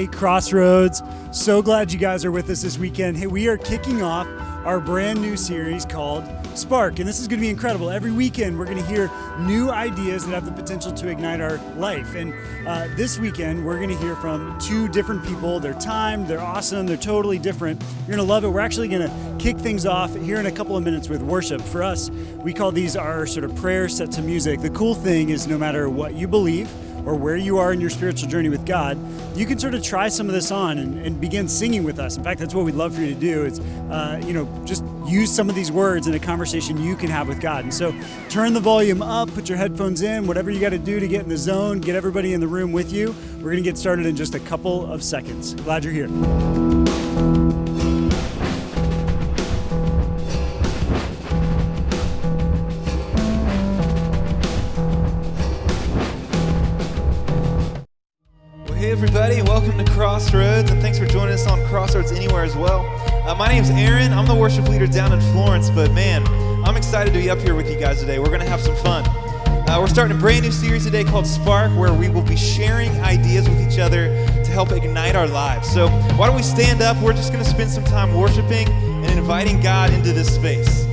family, Crossroads. So glad you guys are with us this weekend. Hey, we are kicking off our brand new series called Spark, and this is going to be incredible. Every weekend, we're going to hear new ideas that have the potential to ignite our life. And this weekend, we're going to hear from two different people. They're timed, they're awesome, they're totally different. You're going to love it. We're actually going to kick things off here in a couple of minutes with worship. For us, we call these our sort of prayer set to music. The cool thing is no matter what you believe, or where you are in your spiritual journey with God, you can sort of try some of this on and begin singing with us. In fact, that's what we'd love for you to do is, just use some of these words in a conversation you can have with God. And so turn the volume up, put your headphones in, whatever you got to do to get in the zone, get everybody in the room with you. We're going to get started in just a couple of seconds. Glad you're here. Hey everybody, welcome to Crossroads, and thanks for joining us on Crossroads Anywhere as well. My name's Aaron. I'm the worship leader down in Florence, but man, I'm excited to be up here with you guys today. We're going to have some fun. We're starting a brand new series today called Spark, where we will be sharing ideas with each other to help ignite our lives. So why don't we stand up? We're just going to spend some time worshiping and inviting God into this space.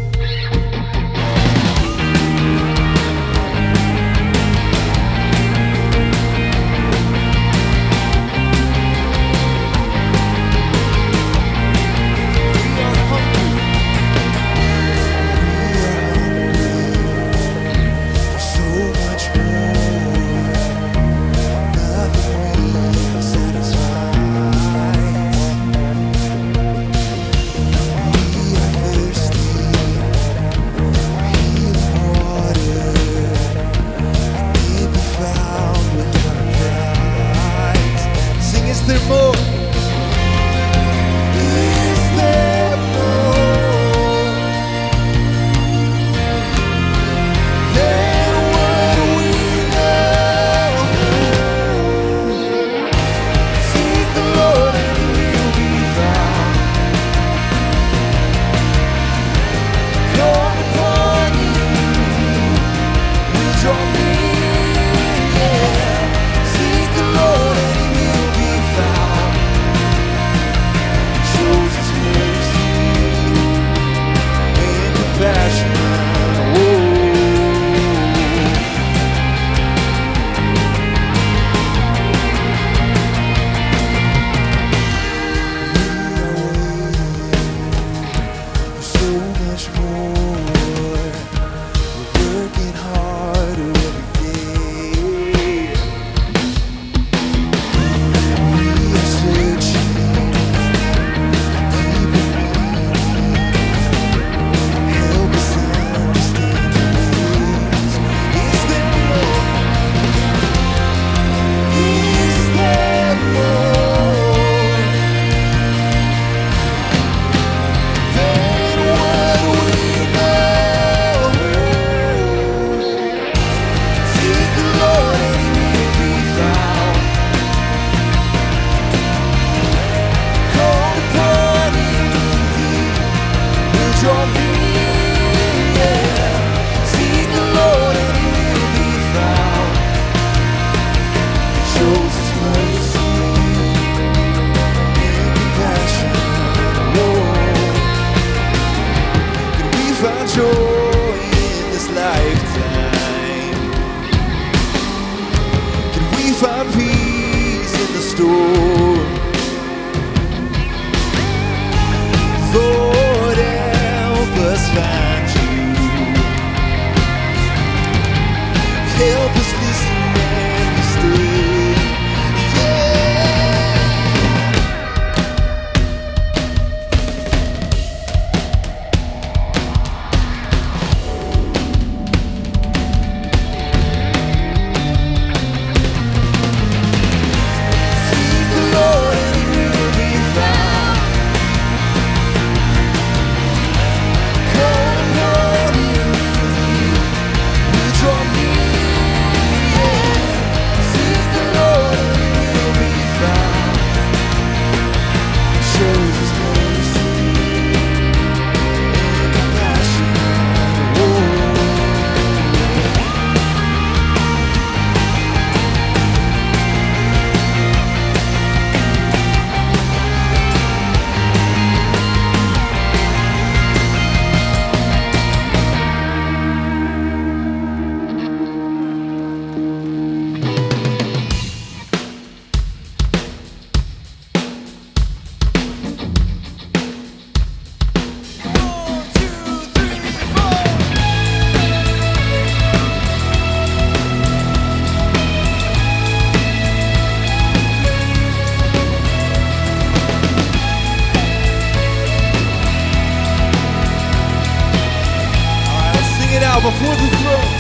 before the throne.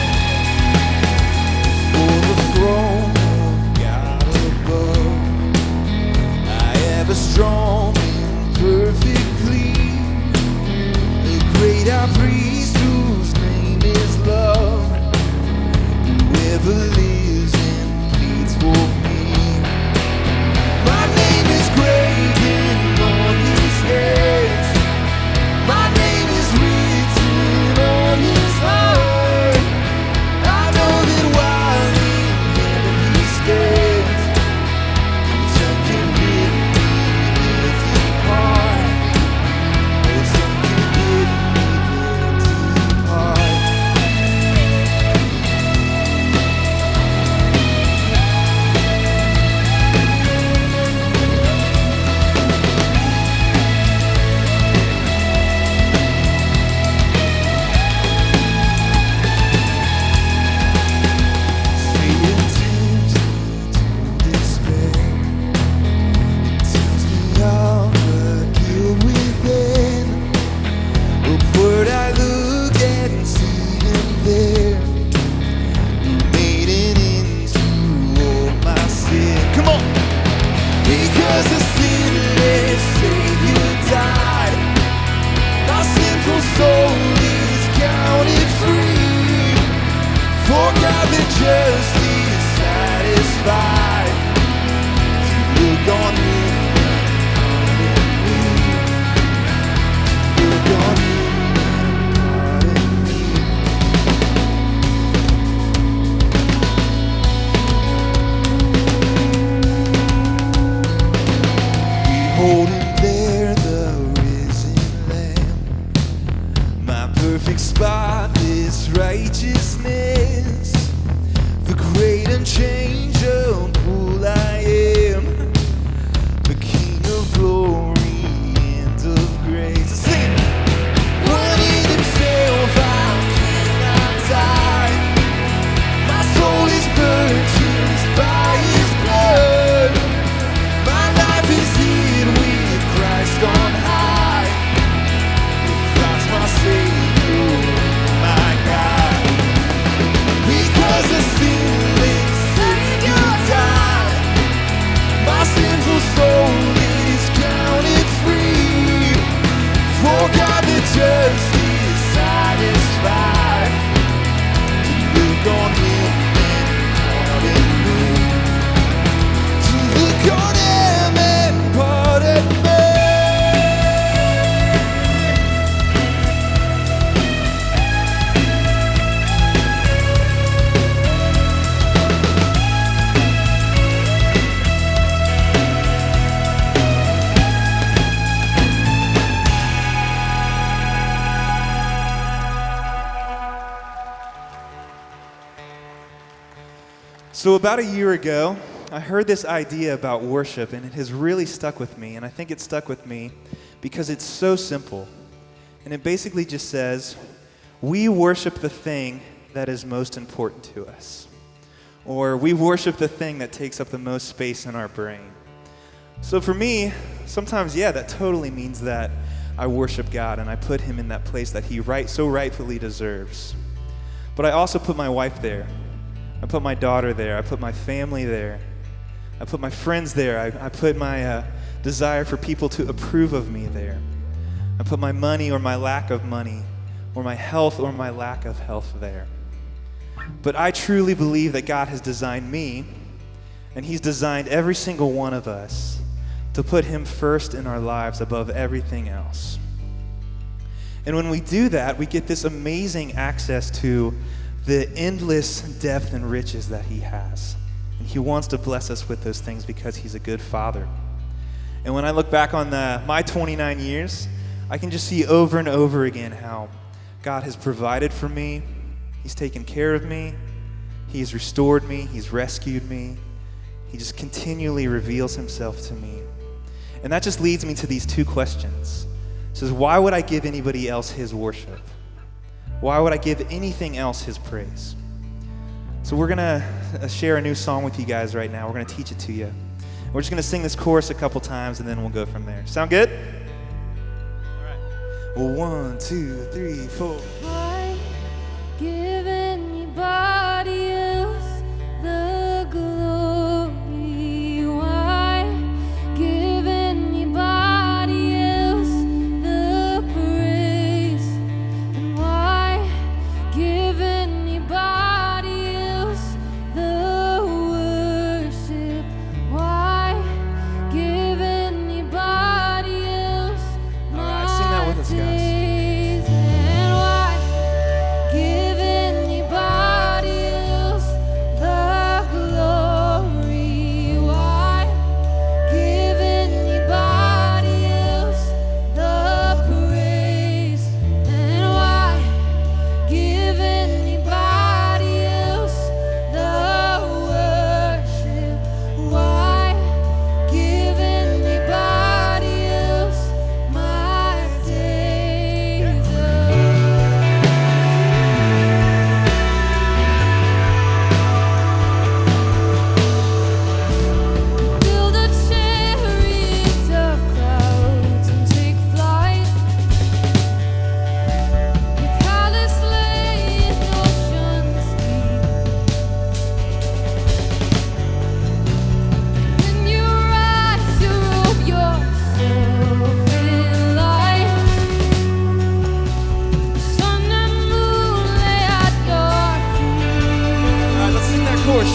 For the throne of God above, I have a strong and perfect plea. A great high priest whose name is love, whoever lives and pleads for me. My name is graven on his hands. My name is written on his heart. I know that while in heaven he stands, and some can bid me there to depart. Oh, some can bid me there to depart. Satan tempts me to despair. It tells me of the guilt within. Upward I look and see him there, who made an end to all my sin. Come on! Because the sinless Savior died, my sinful soul is counted free. For God the just is satisfied to look on him and pardon me. To look on him and pardon me. Behold him there, the risen Lamb, my perfect spotless righteousness, the great unchangeable I am, the King of glory and of grace. Sing it. One in himself I cannot die. My soul is purchased by his blood. My life is hid with Christ on high, with Christ my Savior, my God. Because the sinless Savior died, my sinful soul is counted free. For God the just is satisfied to look on him and pardon me. To look on him and pardon me. So about a year ago, I heard this idea about worship, and it has really stuck with me. And I think it stuck with me because it's so simple. And it basically just says, we worship the thing that is most important to us. Or we worship the thing that takes up the most space in our brain. So for me, sometimes, yeah, that totally means that I worship God and I put him in that place that he so rightfully deserves. But I also put my wife there. I put my daughter there. I put my family there. I put my friends there. I put my desire for people to approve of me there. I put my money or my lack of money, or my health or my lack of health there. But I truly believe that God has designed me, and he's designed every single one of us to put him first in our lives above everything else. And when we do that, we get this amazing access to the endless depth and riches that he has. And he wants to bless us with those things because he's a good father. And when I look back on my 29 years, I can just see over and over again how God has provided for me. He's taken care of me. He's restored me. He's rescued me. He just continually reveals himself to me. And that just leads me to these two questions. It says, why would I give anybody else his worship? Why would I give anything else his praise? So we're going to share a new song with you guys right now. We're going to teach it to you. We're just going to sing this chorus a couple times, and then we'll go from there. Sound good? All right. Well, 1, 2, 3, 4. I give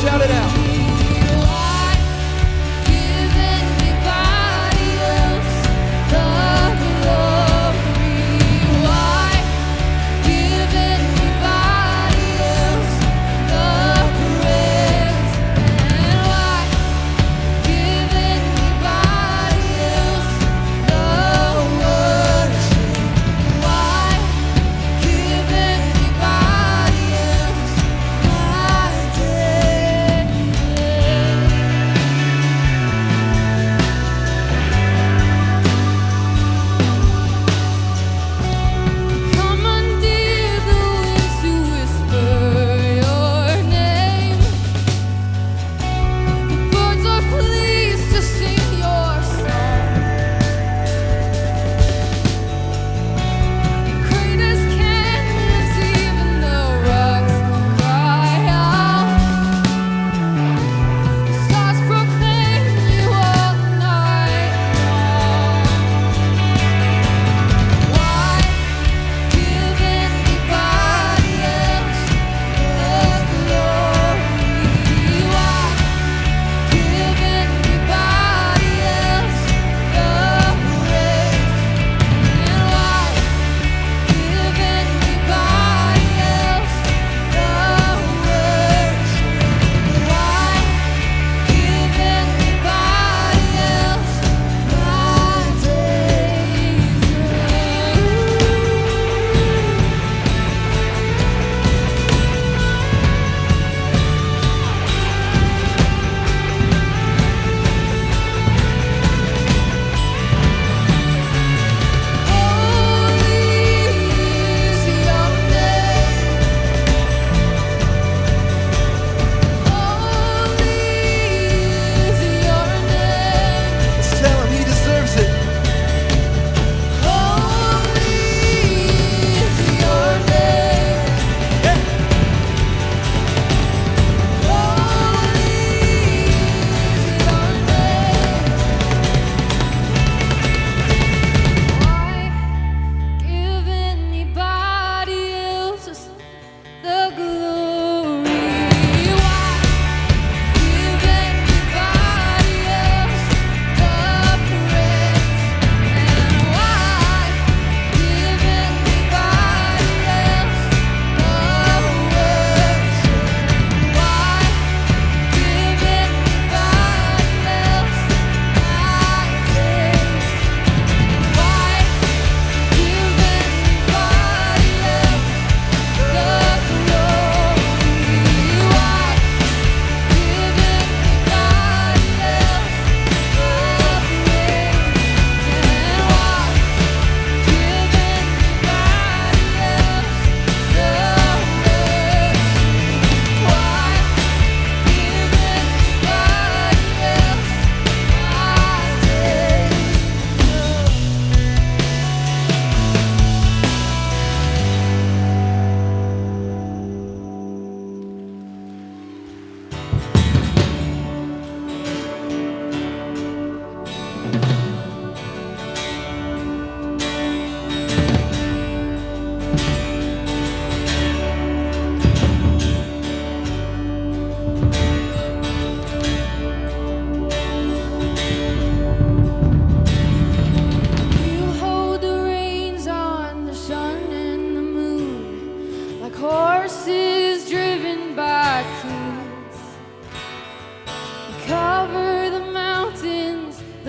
shout it out.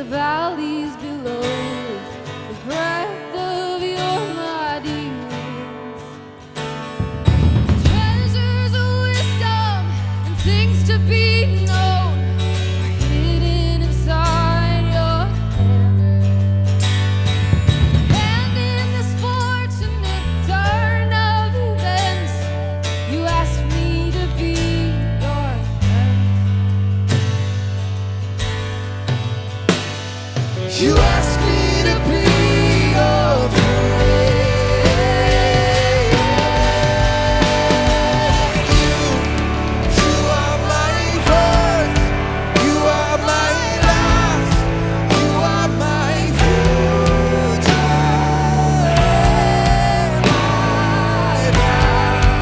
valleys below the breath of your mighty wings. Treasures of wisdom and things to be known are hidden inside your hand. And in this fortunate turn of events, you asked me to be your friend. You asked me to be your friend. You are my first, you are my last, you are my future and my past.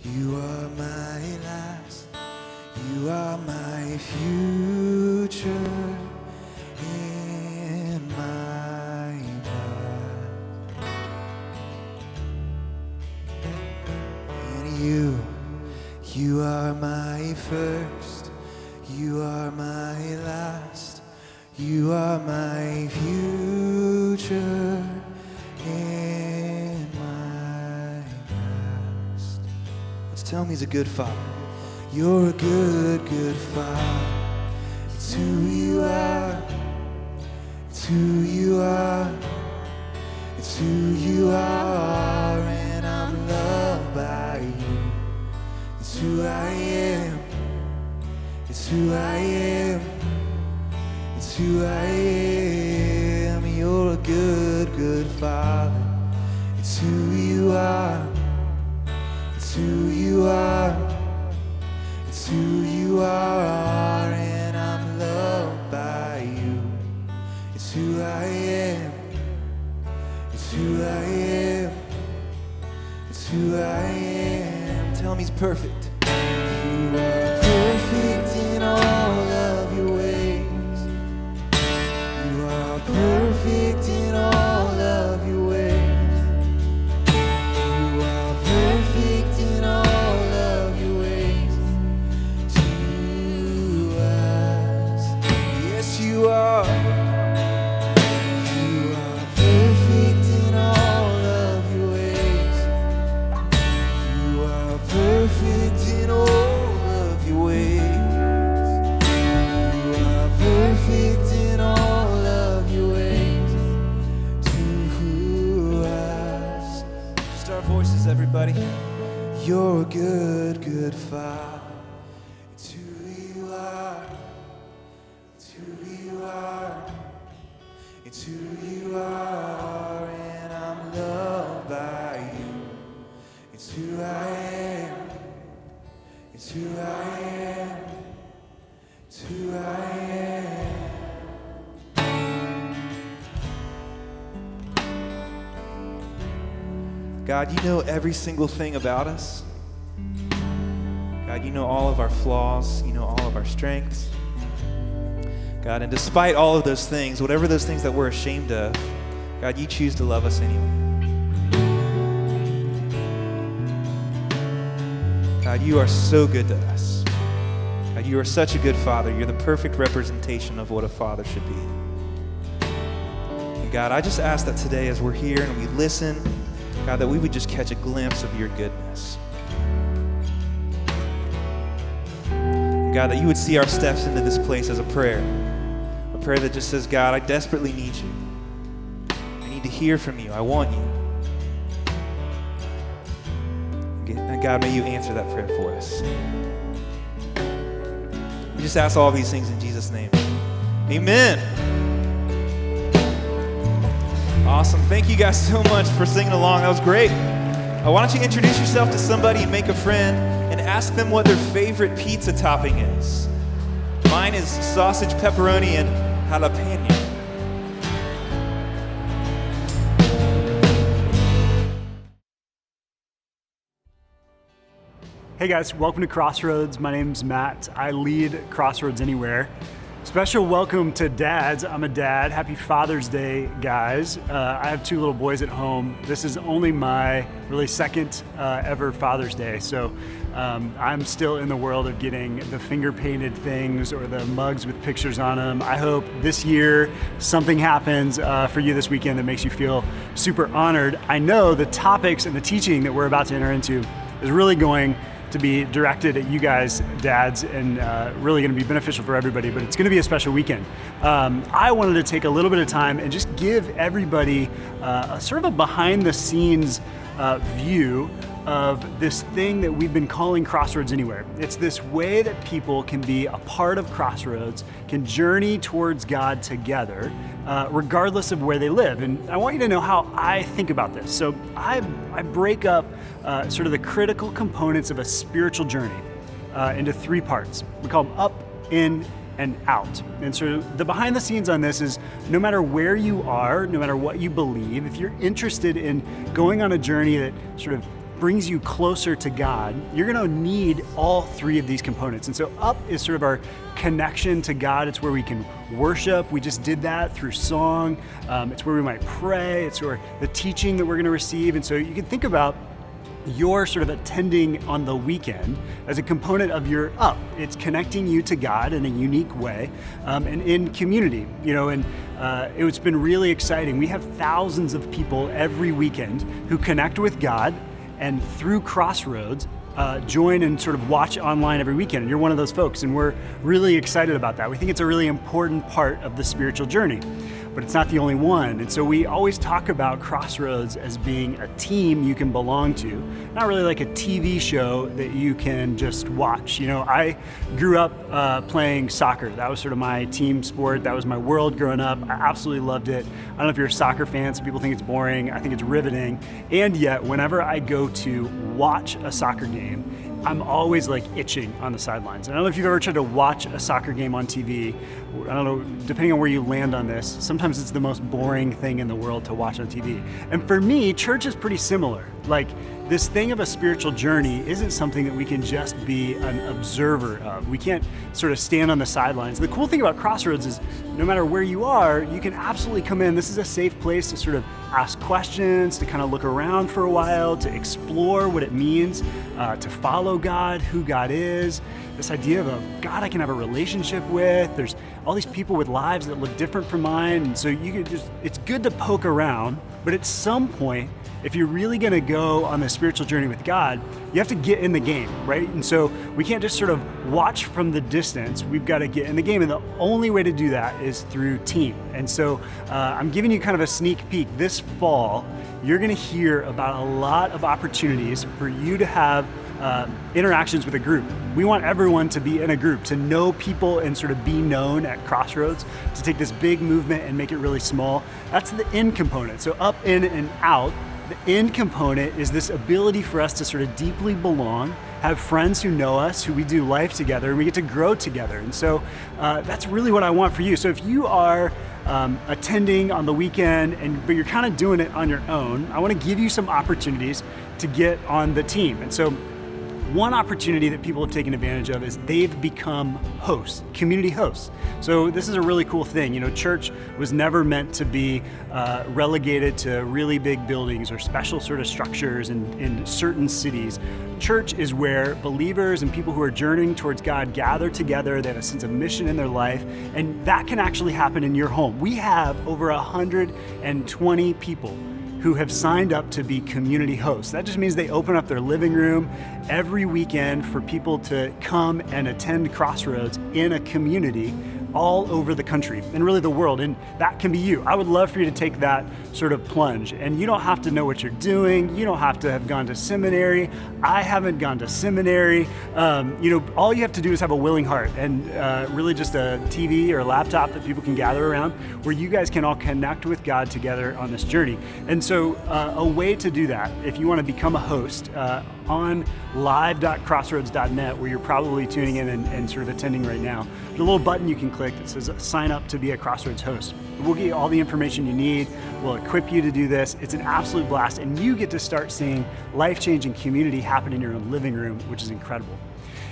You are my last. You are my future in my past. And you are my first. You are my last. You are my future in my past. Let's tell him he's a good father. You're a good, good father. It's who you are. It's who you are. It's who you are. And I'm loved by you. It's who I am. It's who I am. It's who I am. You're a good, good father. It's who you are. It's who you are. It's who you are. And I'm loved by you. It's who I am. It's who I am. It's who I am. Tell him he's perfect. You are perfect in all of your ways. You are perfect in all of your ways. You are perfect in all of your ways to us. Yes, you are. You are perfect in all of your ways. You are perfect in all of your ways. You are perfect in all of your ways to us. Just our voices, everybody. You're a good, good father. It's who you are. It's who you are. It's who you are. And I'm loved by you. It's who I am. It's who I am. It's who I am. God, you know every single thing about us. God, you know all of our flaws. You know all of our strengths. God, and despite all of those things, whatever those things that we're ashamed of, God, you choose to love us anyway. God, you are so good to us. God, you are such a good father. You're the perfect representation of what a father should be. And God, I just ask that today as we're here and we listen, God, that we would just catch a glimpse of your goodness. And God, that you would see our steps into this place as a prayer that just says, God, I desperately need you. I need to hear from you. I want you. And God, may you answer that prayer for us. We just ask all these things in Jesus' name. Amen. Awesome. Thank you guys so much for singing along. That was great. Why don't you introduce yourself to somebody and make a friend and ask them what their favorite pizza topping is. Mine is sausage, pepperoni, and jalapeno. Hey guys, welcome to Crossroads. My name's Matt. I lead Crossroads Anywhere. Special welcome to dads. I'm a dad. Happy Father's Day, guys. I have two little boys at home. This is only my really second ever Father's Day. So I'm still in the world of getting the finger painted things or the mugs with pictures on them. I hope this year something happens for you this weekend that makes you feel super honored. I know the topics and the teaching that we're about to enter into is really going to be directed at you guys, dads, and really going to be beneficial for everybody, but it's going to be a special weekend. I wanted to take a little bit of time and just give everybody a sort of a behind the scenes view of this thing that we've been calling Crossroads Anywhere. It's this way that people can be a part of Crossroads, can journey towards God together, regardless of where they live. And I want you to know how I think about this. So I break up sort of the critical components of a spiritual journey into three parts. We call them up, in, and out. And so the behind the scenes on this is no matter where you are, no matter what you believe, if you're interested in going on a journey that sort of brings you closer to God, you're going to need all three of these components. And so up is sort of our connection to God. It's where we can worship. We just did that through song. It's where we might pray. It's where the teaching that we're going to receive. And so you can think about your sort of attending on the weekend as a component of your up. It's connecting you to God in a unique way, and in community, and it's been really exciting. We have thousands of people every weekend who connect with God, and through Crossroads, join and sort of watch online every weekend. And you're one of those folks, and we're really excited about that. We think it's a really important part of the spiritual journey, but it's not the only one. And so we always talk about Crossroads as being a team you can belong to, not really like a TV show that you can just watch. I grew up playing soccer. That was sort of my team sport. That was my world growing up. I absolutely loved it. I don't know if you're a soccer fan. Some people think it's boring. I think it's riveting. And yet, whenever I go to watch a soccer game, I'm always like itching on the sidelines. I don't know if you've ever tried to watch a soccer game on TV. I don't know, depending on where you land on this, sometimes it's the most boring thing in the world to watch on TV. And for me, church is pretty similar. Like, this thing of a spiritual journey isn't something that we can just be an observer of. We can't sort of stand on the sidelines. The cool thing about Crossroads is no matter where you are, you can absolutely come in. This is a safe place to sort of ask questions, to kind of look around for a while, to explore what it means to follow God, who God is, this idea of a God I can have a relationship with. There's all these people with lives that look different from mine. And so it's good to poke around, but at some point, if you're really going to go on the spiritual journey with God, you have to get in the game, right? And so we can't just sort of watch from the distance. We've got to get in the game. And the only way to do that is through team. And so I'm giving you kind of a sneak peek. This fall, you're going to hear about a lot of opportunities for you to have interactions with a group. We want everyone to be in a group, to know people and sort of be known at Crossroads, to take this big movement and make it really small. That's the in component. So up, in, and out. The end component is this ability for us to sort of deeply belong, have friends who know us, who we do life together, and we get to grow together. And so that's really what I want for you. So if you are attending on the weekend, but you're kind of doing it on your own, I want to give you some opportunities to get on the team. And so one opportunity that people have taken advantage of is they've become hosts, community hosts. So this is a really cool thing. Church was never meant to be relegated to really big buildings or special sort of structures in certain cities. Church is where believers and people who are journeying towards God gather together. They have a sense of mission in their life, and that can actually happen in your home. We have over 120 people who have signed up to be community hosts. That just means they open up their living room every weekend for people to come and attend Crossroads in a community all over the country and really the world. And that can be you. I would love for you to take that sort of plunge. And you don't have to know what you're doing. You don't have to have gone to seminary. I haven't gone to seminary. All you have to do is have a willing heart and really just a TV or a laptop that people can gather around where you guys can all connect with God together on this journey. And so a way to do that, if you want to become a host, on live.crossroads.net, where you're probably tuning in and sort of attending right now, there's a little button you can click that says sign up to be a Crossroads host. We'll get you all the information you need. We'll equip you to do this. It's an absolute blast, and you get to start seeing life-changing community happen in your own living room, which is incredible.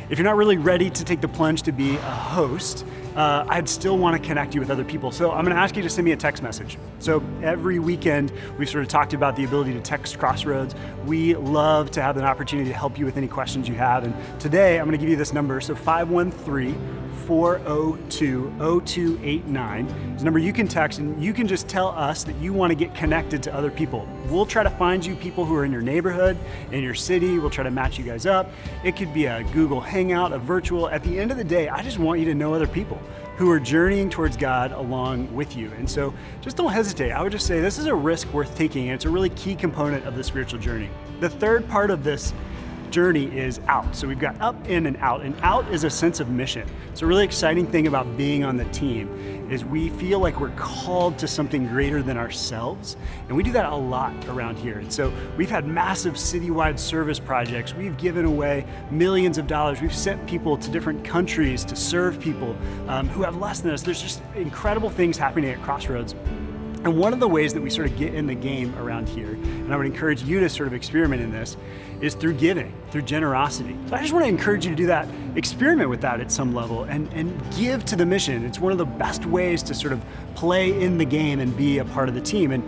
If you're not really ready to take the plunge to be a host, I'd still want to connect you with other people. So I'm going to ask you to send me a text message. So every weekend, we've sort of talked about the ability to text Crossroads. We love to have an opportunity to help you with any questions you have. And today, I'm going to give you this number. So 513-402-0289 is a number you can text, and you can just tell us that you want to get connected to other people. We'll try to find you people who are in your neighborhood, in your city. We'll try to match you guys up. It could be a Google Hangout, a virtual. At the end of the day, I just want you to know other people who are journeying towards God along with you. And so just don't hesitate. I would just say this is a risk worth taking, and it's a really key component of the spiritual journey. The third part of this journey is out. So we've got up, in, and out. And out is a sense of mission. So a really exciting thing about being on the team is we feel like we're called to something greater than ourselves. And we do that a lot around here. And so we've had massive citywide service projects. We've given away millions of dollars. We've sent people to different countries to serve people who have less than us. There's just incredible things happening at Crossroads. And one of the ways that we sort of get in the game around here, and I would encourage you to sort of experiment in this, is through giving, through generosity. So I just want to encourage you to do that, experiment with that at some level, and give to the mission. It's one of the best ways to sort of play in the game and be a part of the team. And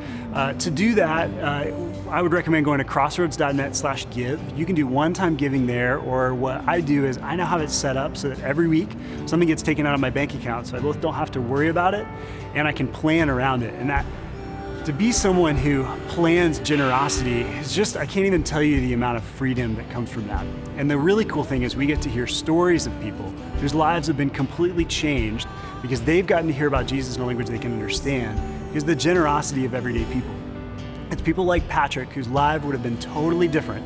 to do that, I would recommend going to crossroads.net/give. You can do one-time giving there, or what I do is I now have it set up so that every week something gets taken out of my bank account, so I both don't have to worry about it, and I can plan around it. And that, to be someone who plans generosity is just, I can't even tell you the amount of freedom that comes from that. And the really cool thing is we get to hear stories of people whose lives have been completely changed because they've gotten to hear about Jesus in a language they can understand, because the generosity of everyday people. It's people like Patrick, whose life would have been totally different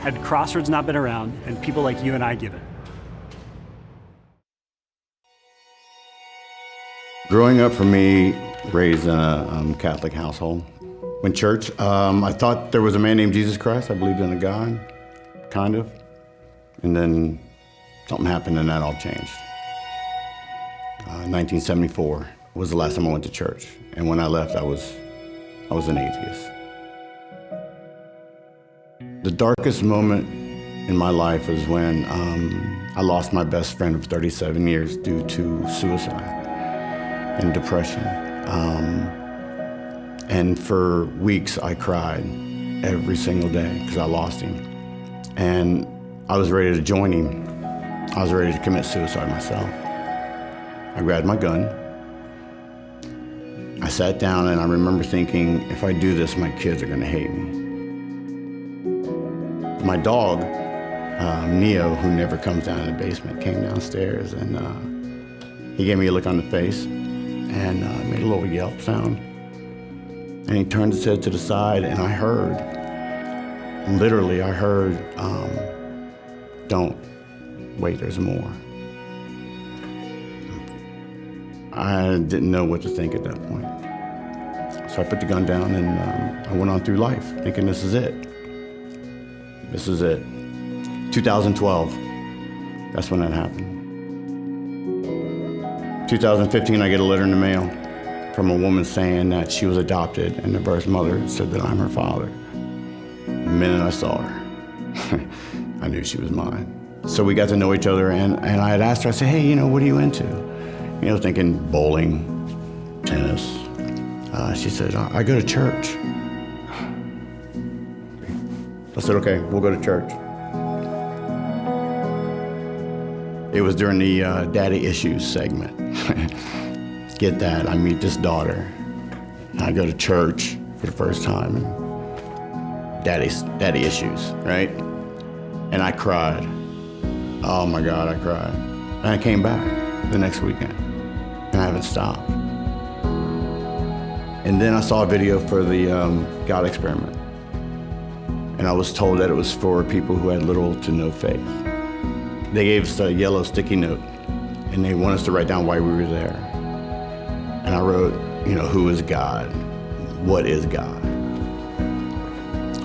had Crossroads not been around, and people like you and I give it. Growing up for me, raised in a Catholic household. In church, I thought there was a man named Jesus Christ. I believed in a God, kind of. And then something happened and that all changed. 1974 was the last time I went to church. And when I left, I was an atheist. The darkest moment in my life was when I lost my best friend of 37 years due to suicide and depression. And for weeks I cried every single day because I lost him. And I was ready to join him. I was ready to commit suicide myself. I grabbed my gun. I sat down and I remember thinking, if I do this, my kids are gonna hate me. My dog, Neo, who never comes down in the basement, came downstairs and he gave me a look on the face and made a little yelp sound. And he turned his head to the side and I heard, literally I heard, don't, wait, there's more. I didn't know what to think at that point. So I put the gun down and I went on through life thinking this is it. This is it. 2012, that's when that happened. 2015, I get a letter in the mail from a woman saying that she was adopted and the birth mother said that I'm her father. The minute I saw her, I knew she was mine. So we got to know each other and I had asked her, I said, hey, you know, what are you into? You know, thinking bowling, tennis. She said, I go to church. I said, okay, we'll go to church. It was during the Daddy Issues segment. Get that, I meet this daughter. And I go to church for the first time. And daddy issues, right? And I cried. Oh my God, I cried. And I came back the next weekend. And I haven't stopped. And then I saw a video for the God experiment. And I was told that it was for people who had little to no faith. They gave us a yellow sticky note, and they want us to write down why we were there. And I wrote, you know, who is God? What is God?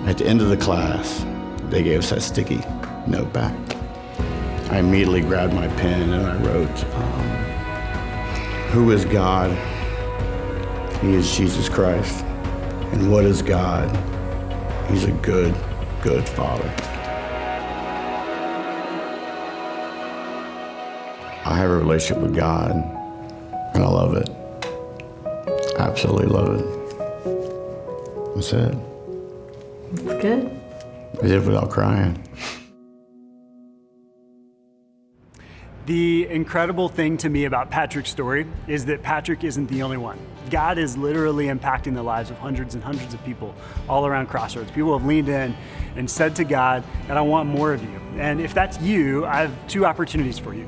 At the end of the class, they gave us that sticky note back. I immediately grabbed my pen and I wrote, who is God? He is Jesus Christ. And what is God? He's a good, good Father. I have a relationship with God, and I love it. Absolutely love it. That's it. That's good. I did it without crying. The incredible thing to me about Patrick's story is that Patrick isn't the only one. God is literally impacting the lives of hundreds and hundreds of people all around Crossroads. People have leaned in and said to God, and I want more of you. And if that's you, I have two opportunities for you.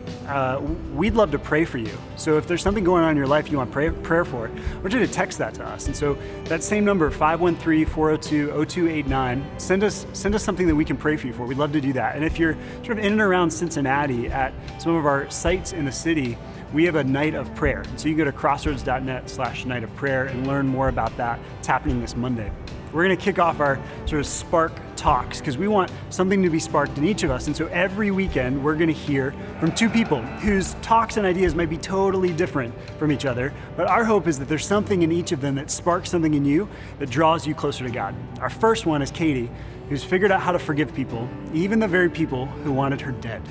We'd love to pray for you. So if there's something going on in your life you want prayer for it, I want you to text that to us. And so that same number, 513-402-0289, send us something that we can pray for you for. We'd love to do that. And if you're sort of in and around Cincinnati at some of our sites in the city, we have a night of prayer. So you can go to crossroads.net/night of prayer and learn more about that. It's happening this Monday. We're gonna kick off our sort of Spark talks because we want something to be sparked in each of us. And so every weekend, we're going to hear from two people whose talks and ideas might be totally different from each other. But our hope is that there's something in each of them that sparks something in you that draws you closer to God. Our first one is Catie, who's figured out how to forgive people, even the very people who wanted her dead.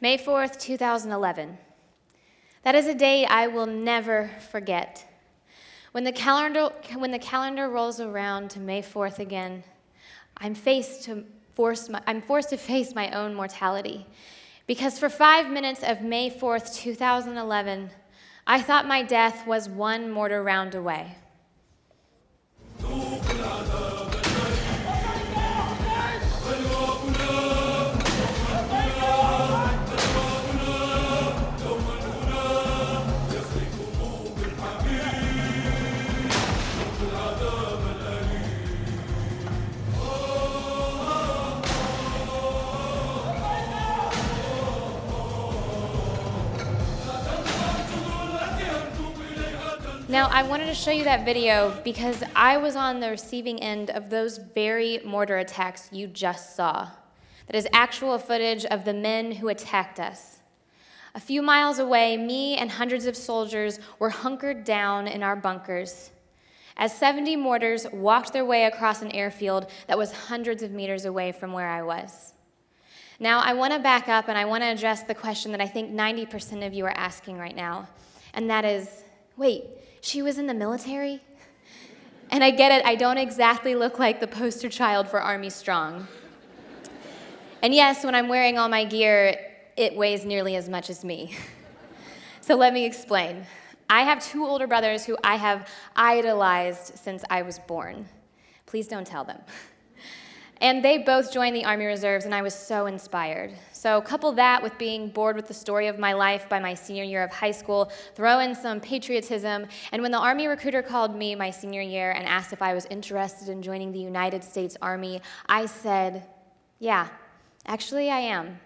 May 4th, 2011. That is a day I will never forget. When the calendar rolls around to May 4th again, I'm forced to face my own mortality. Because for 5 minutes of May 4th, 2011, I thought my death was one mortar round away. Now, I wanted to show you that video because I was on the receiving end of those very mortar attacks you just saw. That is actual footage of the men who attacked us. A few miles away, me and hundreds of soldiers were hunkered down in our bunkers as 70 mortars walked their way across an airfield that was hundreds of meters away from where I was. Now, I want to back up and I want to address the question that I think 90% of you are asking right now, and that is, wait, she was in the military? And I get it, I don't exactly look like the poster child for Army Strong. And yes, when I'm wearing all my gear, it weighs nearly as much as me. So let me explain. I have two older brothers who I have idolized since I was born. Please don't tell them. And they both joined the Army Reserves, and I was so inspired. So couple that with being bored with the story of my life by my senior year of high school, throw in some patriotism, and when the Army recruiter called me my senior year and asked if I was interested in joining the United States Army, I said, yeah, actually I am.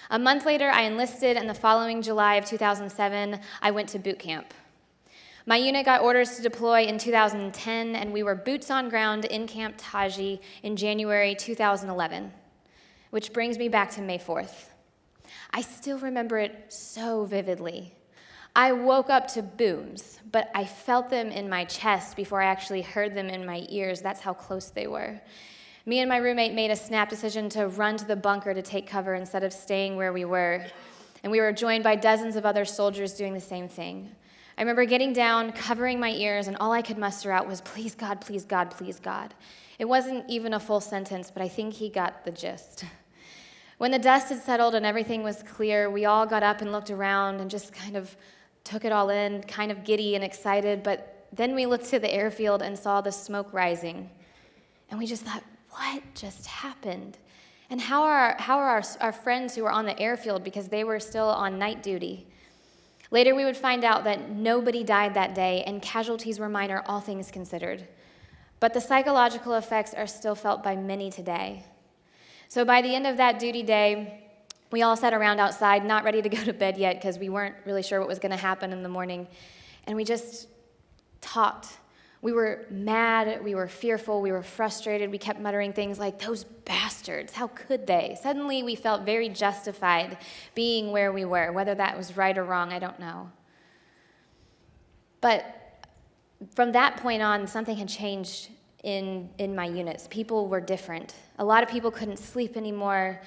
A month later, I enlisted, and the following July of 2007, I went to boot camp. My unit got orders to deploy in 2010, and we were boots on ground in Camp Taji in January 2011, which brings me back to May 4th. I still remember it so vividly. I woke up to booms, but I felt them in my chest before I actually heard them in my ears. That's how close they were. Me and my roommate made a snap decision to run to the bunker to take cover instead of staying where we were, and we were joined by dozens of other soldiers doing the same thing. I remember getting down, covering my ears, and all I could muster out was, please God, please God, please God. It wasn't even a full sentence, but I think he got the gist. When the dust had settled and everything was clear, we all got up and looked around and just kind of took it all in, kind of giddy and excited, but then we looked to the airfield and saw the smoke rising. And we just thought, what just happened? And how are our friends who were on the airfield, because they were still on night duty? Later, we would find out that nobody died that day, and casualties were minor, all things considered. But the psychological effects are still felt by many today. So by the end of that duty day, we all sat around outside, not ready to go to bed yet, because we weren't really sure what was going to happen in the morning. And we just talked. We were mad, we were fearful, we were frustrated. We kept muttering things like, those bastards, how could they? Suddenly, we felt very justified being where we were. Whether that was right or wrong, I don't know. But from that point on, something had changed in my units. People were different. A lot of people couldn't sleep anymore.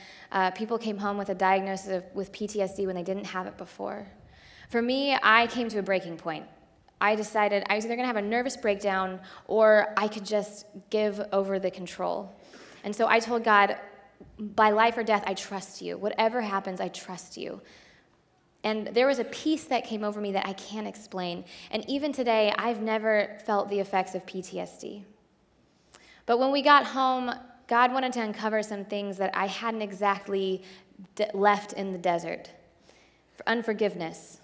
People came home with a diagnosis with PTSD when they didn't have it before. For me, I came to a breaking point. I decided I was either going to have a nervous breakdown or I could just give over the control. And so I told God, by life or death, I trust you. Whatever happens, I trust you. And there was a peace that came over me that I can't explain. And even today, I've never felt the effects of PTSD. But when we got home, God wanted to uncover some things that I hadn't exactly left in the desert. Unforgiveness.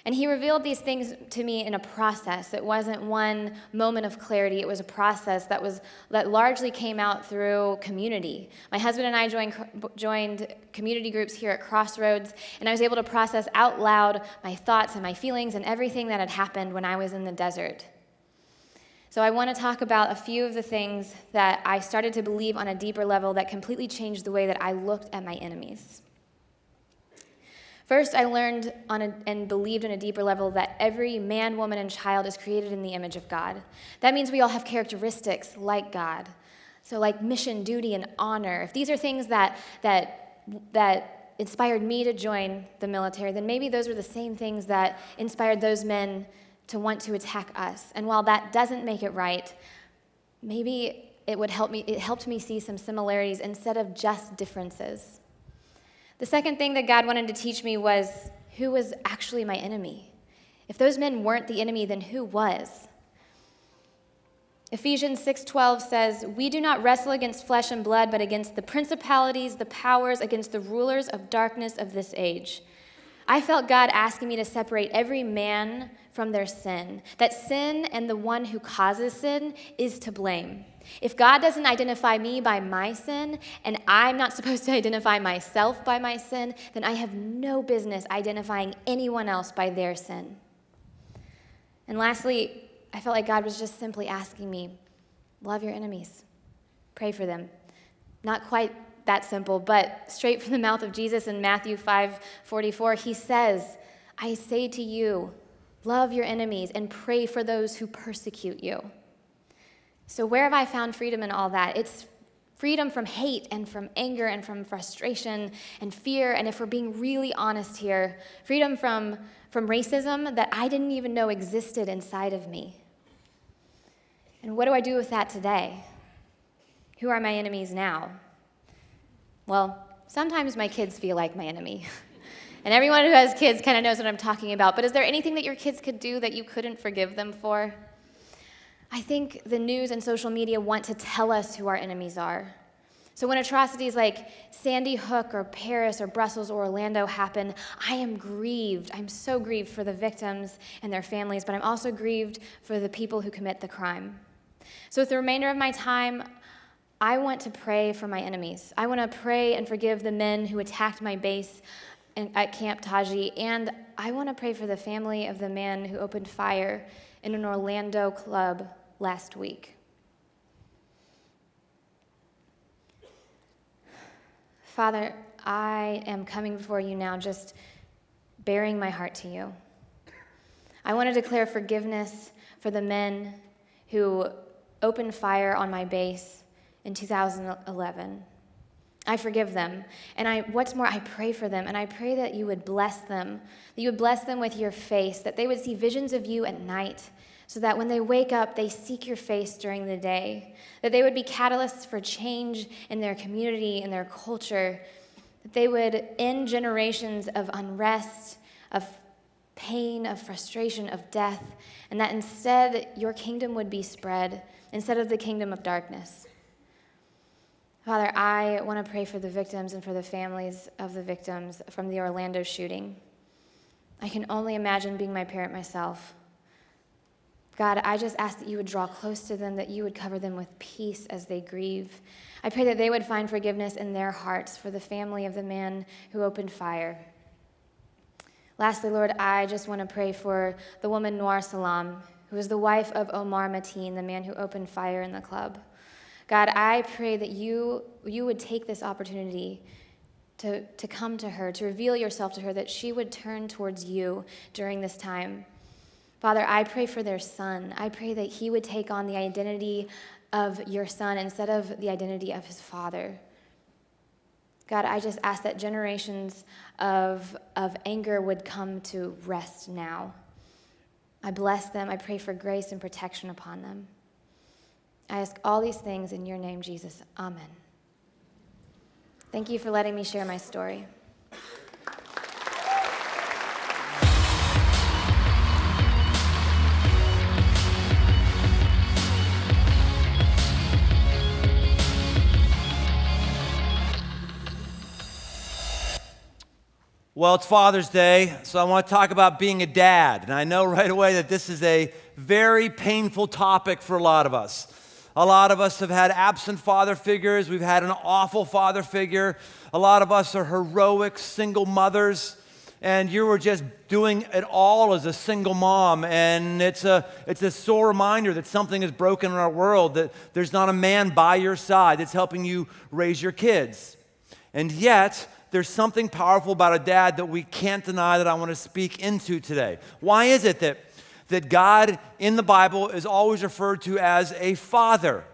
And he revealed these things to me in a process. It wasn't one moment of clarity. It was a process that largely came out through community. My husband and I joined community groups here at Crossroads, and I was able to process out loud my thoughts and my feelings and everything that had happened when I was in the desert. So I want to talk about a few of the things that I started to believe on a deeper level that completely changed the way that I looked at my enemies. First, I learned and believed on a deeper level that every man, woman, and child is created in the image of God. That means we all have characteristics like God. So like mission, duty, and honor. If these are things that inspired me to join the military, then maybe those were the same things that inspired those men to want to attack us. And while that doesn't make it right, maybe it helped me see some similarities instead of just differences. The second thing that God wanted to teach me was who was actually my enemy. If those men weren't the enemy, then who was? Ephesians 6:12 says, "We do not wrestle against flesh and blood, but against the principalities, the powers, against the rulers of darkness of this age." I felt God asking me to separate every man from their sin. That sin and the one who causes sin is to blame. If God doesn't identify me by my sin, and I'm not supposed to identify myself by my sin, then I have no business identifying anyone else by their sin. And lastly, I felt like God was just simply asking me, love your enemies, pray for them. Not quite that simple, but straight from the mouth of Jesus in Matthew 5:44, he says, "I say to you, love your enemies and pray for those who persecute you." So where have I found freedom in all that? It's freedom from hate and from anger and from frustration and fear, and if we're being really honest here, freedom from racism that I didn't even know existed inside of me. And what do I do with that today? Who are my enemies now? Well, sometimes my kids feel like my enemy. And everyone who has kids kind of knows what I'm talking about. But is there anything that your kids could do that you couldn't forgive them for? I think the news and social media want to tell us who our enemies are. So when atrocities like Sandy Hook or Paris or Brussels or Orlando happen, I am grieved. I'm so grieved for the victims and their families, but I'm also grieved for the people who commit the crime. So with the remainder of my time, I want to pray for my enemies. I want to pray and forgive the men who attacked my base at Camp Taji, and I want to pray for the family of the man who opened fire in an Orlando club last week. Father, I am coming before you now just bearing my heart to you. I want to declare forgiveness for the men who opened fire on my base in 2011. I forgive them. And what's more, I pray for them. And I pray that you would bless them, that you would bless them with your face, that they would see visions of you at night, so that when they wake up, they seek your face during the day, that they would be catalysts for change in their community, in their culture, that they would end generations of unrest, of pain, of frustration, of death, and that instead your kingdom would be spread instead of the kingdom of darkness. Father, I want to pray for the victims and for the families of the victims from the Orlando shooting. I can only imagine being my parent myself. God, I just ask that you would draw close to them, that you would cover them with peace as they grieve. I pray that they would find forgiveness in their hearts for the family of the man who opened fire. Lastly, Lord, I just want to pray for the woman Noor Salam, who is the wife of Omar Mateen, the man who opened fire in the club. God, I pray that you would take this opportunity to come to her, to reveal yourself to her, that she would turn towards you during this time. Father, I pray for their son. I pray that he would take on the identity of your son instead of the identity of his father. God, I just ask that generations of anger would come to rest now. I bless them. I pray for grace and protection upon them. I ask all these things in your name, Jesus. Amen. Thank you for letting me share my story. Well, it's Father's Day, so I want to talk about being a dad. And I know right away that this is a very painful topic for a lot of us. A lot of us have had absent father figures. We've had an awful father figure. A lot of us are heroic single mothers. And you were just doing it all as a single mom. And it's a sore reminder that something is broken in our world, that there's not a man by your side that's helping you raise your kids. And yet, there's something powerful about a dad that we can't deny that I want to speak into today. Why is it that God in the Bible is always referred to as a father?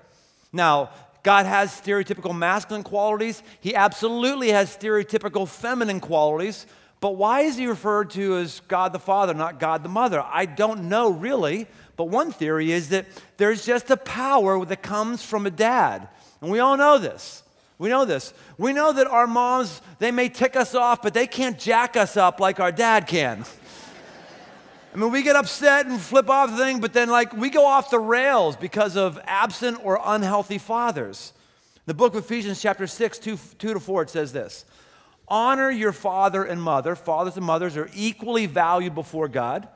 Now, God has stereotypical masculine qualities. He absolutely has stereotypical feminine qualities. But why is he referred to as God the Father, not God the Mother? I don't know really, but one theory is that there's just a power that comes from a dad. And we all know this. We know this. We know that our moms, they may tick us off, but they can't jack us up like our dad can. I mean, we get upset and flip off the thing, but then we go off the rails because of absent or unhealthy fathers. The book of Ephesians chapter 6, 2-4, it says this: honor your father and mother. Fathers and mothers are equally valued before God.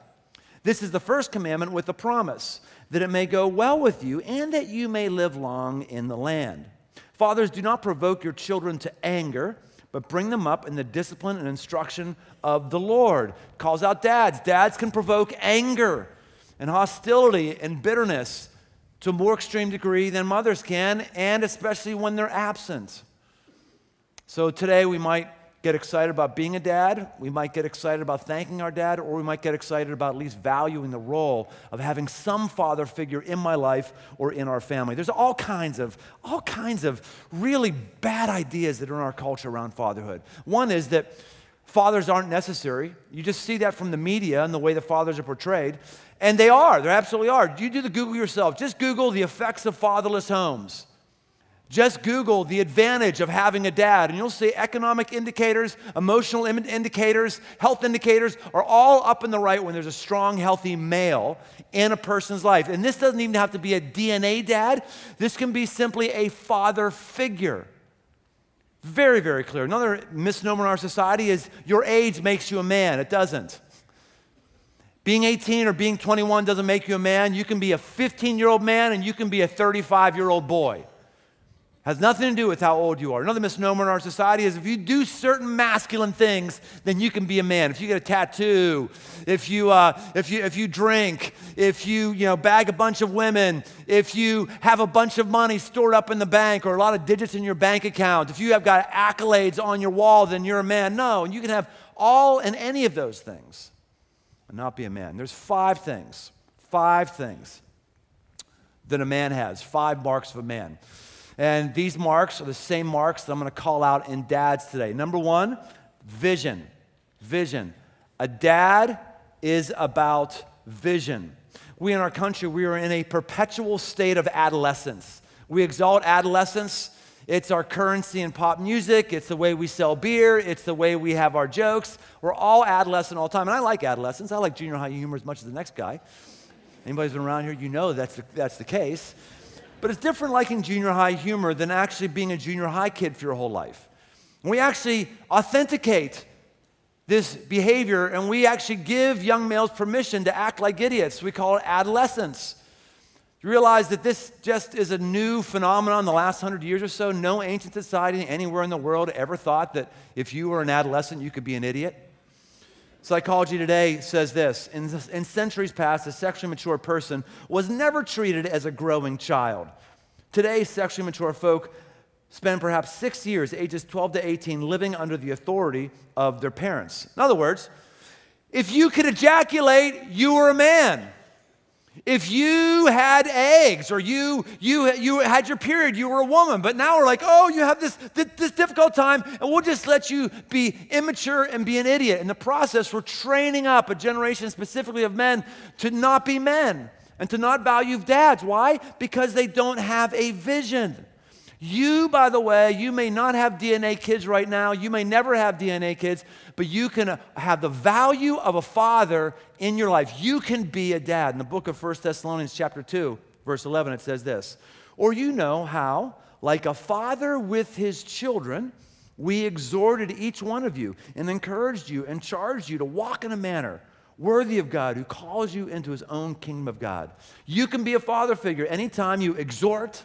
This is the first commandment with a promise, that it may go well with you and that you may live long in the land. Fathers, do not provoke your children to anger, but bring them up in the discipline and instruction of the Lord. Calls out dads. Dads can provoke anger and hostility and bitterness to a more extreme degree than mothers can, and especially when they're absent. So today we might get excited about being a dad, we might get excited about thanking our dad, or we might get excited about at least valuing the role of having some father figure in my life or in our family. There's all kinds of really bad ideas that are in our culture around fatherhood. One is that fathers aren't necessary. You just see that from the media and the way the fathers are portrayed. And they absolutely are. You do the Google yourself. Just Google the effects of fatherless homes. Just Google the advantage of having a dad, and you'll see economic indicators, emotional indicators, health indicators are all up in the right when there's a strong, healthy male in a person's life. And this doesn't even have to be a DNA dad. This can be simply a father figure. Very, very clear. Another misnomer in our society is your age makes you a man. It doesn't. Being 18 or being 21 doesn't make you a man. You can be a 15-year-old man and you can be a 35-year-old boy. Has nothing to do with how old you are. Another misnomer in our society is if you do certain masculine things, then you can be a man. If you get a tattoo, if you drink, if you bag a bunch of women, if you have a bunch of money stored up in the bank or a lot of digits in your bank account, if you have got accolades on your wall, then you're a man. No, and you can have all and any of those things and not be a man. There's five things that a man has, 5 marks of a man. And these marks are the same marks that I'm going to call out in dads today. Number 1, vision. Vision. A dad is about vision. We in our country, we are in a perpetual state of adolescence. We exalt adolescence. It's our currency in pop music. It's the way we sell beer. It's the way we have our jokes. We're all adolescent all the time. And I like adolescence. I like junior high humor as much as the next guy. Anybody who's been around here, you know that's the case. But it's different liking junior high humor than actually being a junior high kid for your whole life. We actually authenticate this behavior and we actually give young males permission to act like idiots. We call it adolescence. You realize that this just is a new phenomenon in the last 100 years or so. No ancient society anywhere in the world ever thought that if you were an adolescent, you could be an idiot. Psychology today says this: in centuries past, a sexually mature person was never treated as a growing child. Today, sexually mature folk spend perhaps 6 years, ages 12 to 18, living under the authority of their parents. In other words, if you could ejaculate, you were a man. If you had eggs or you had your period, you were a woman. But now we're like, oh, you have this difficult time, and we'll just let you be immature and be an idiot. In the process, we're training up a generation specifically of men to not be men and to not value dads. Why? Because they don't have a vision. You, by the way, you may not have DNA kids right now. You may never have DNA kids, but you can have the value of a father in your life. You can be a dad. In the book of 1 Thessalonians chapter 2, verse 11, it says this: or you know how, like a father with his children, We exhorted each one of you and encouraged you and charged you to walk in a manner worthy of God who calls you into his own kingdom of God. You can be a father figure anytime you exhort,